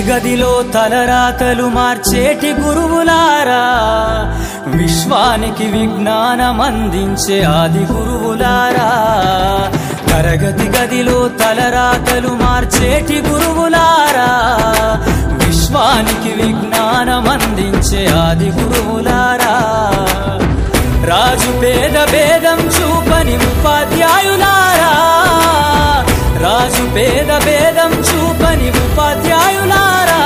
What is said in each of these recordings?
గదిలో తలరాతలు మార్చేటి గురువులారా, విశ్వానికి విజ్ఞానం అందించే ఆది గురువులారా. తరగతి గదిలో తలరాతలు మార్చేటి గురువులారా, విశ్వానికి విజ్ఞానం అందించే ఆది గురువులారా. రాజు పేద భేదం చూపని ఉపాధ్యాయులారా, రాజు పేద భేదం చూపని ఉపాధ్యాయులారా.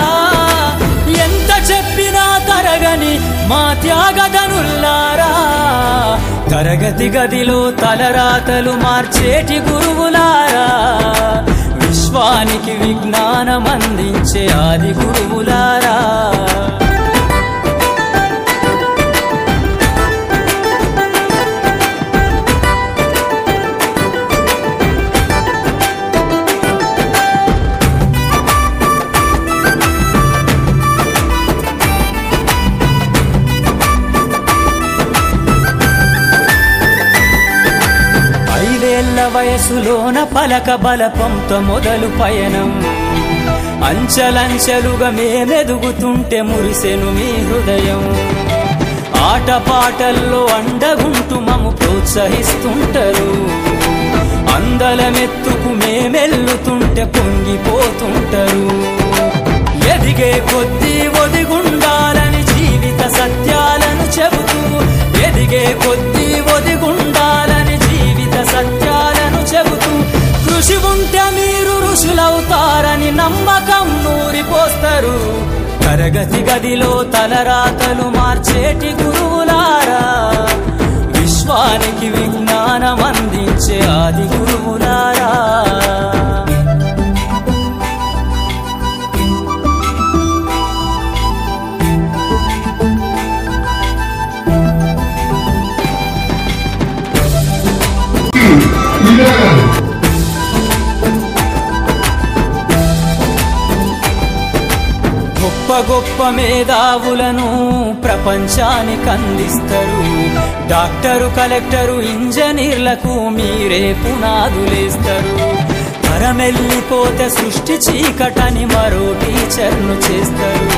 ఎంత చెప్పినా తరగని మా త్యాగధనుల్లారా, తరగతి గదిలో తలరాతలు మార్చేటి గురువులారా, విశ్వానికి విజ్ఞానం అందించే ఆది గురువులారా. వయసులోన పలక బలపంతో మొదలు పయనం, అంచలంచెలుగా మేమెదుగుతుంటే మురిసెను మీ హృదయం. ఆటపాటల్లో అండగుంటూ మము ప్రోత్సహిస్తుంటారు, అందలమెత్తుకు మేమెల్లుతుంటే పొంగిపోతుంటారు. ఎదిగే కొద్దీ ఒదిగుండాలని జీవిత సత్యాలను చెబుతూ, ఎదిగే కొద్దీ ఒదిగుండాలని జీవిత సత్యాలను చెబుతూ, కృషి ఉంటే మీరు ఋషులవుతారని నమ్మకం నూరిపోస్తారు. తరగతి గదిలో తలరాతలు మార్చేటి గురువులారా, విశ్వానికి విజ్ఞానం అందించే ఆది గురువులారా. గొప్ప గొప్ప మేధావులను ప్రపంచానికి అందిస్తారు. డాక్టరు, కలెక్టరు, ఇంజనీర్లకు మీరే పునాదులేస్తారు. తరమెల్లిపోతే సృష్టి చీకటని మరో టీచర్ను చేస్తారు.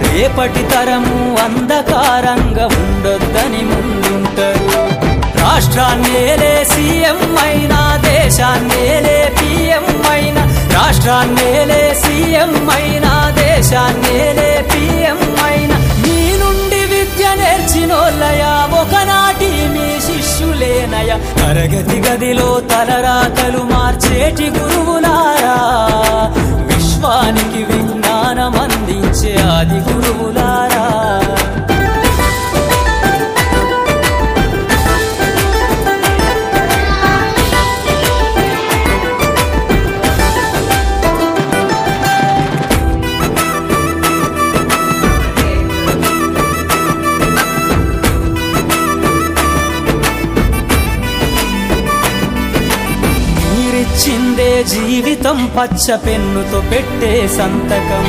రేపటి తరము అంధకారంగా ఉండొద్దని ముందుంటారు. రాష్ట్రాన్నేలే సీఎం అయినా, దేశాన్నేలే పిఎం అయినా, రాష్ట్రాన్నేలే సీఎం అయినా, దేశాన్నేలే పిఎం అయినా, మీ నుండి విద్య నేర్చినోళ్ళయా, ఒకనాటి మీ శిష్యులేనయా. తరగతి గదిలో తలరాతలు మార్చేటి గురువులారా, విశ్వానికి విజ్ఞానం అందించే ఆది గురువులారా. చిందే జీవితం పచ్చ పెన్నుతో పెట్టే సంతకం,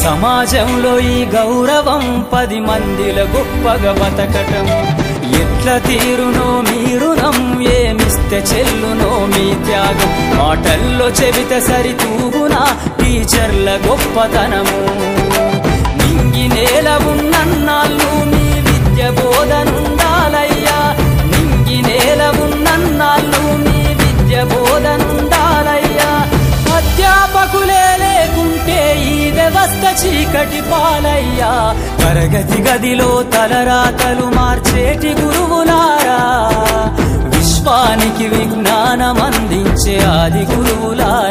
సమాజంలో ఈ గౌరవం 10 మందిల గొప్పగా బతకటం. ఎట్ల తీరునో మీ రుణం, ఏమిస్తే చెల్లునో మీ త్యాగం. మాటల్లో చెబితే సరితూగునా టీచర్ల గొప్పతనము. నింగి నేల ఉన్నన్నాళ్ళు మీ విద్య బోధనుండాలయ్యా, నింగి నేల ఉన్నన్నాళ్ళు మీ విద్య బోధనుండాలయ్యా. అధ్యాపకులే లేకుంటే ఈ వ్యవస్థ చీకటి పాలయ్యా. తరగతి గదిలో తలరాతలు మార్చేటి గురువులారా, విశ్వానికి విజ్ఞానం అందించే ఆది గురువులారా.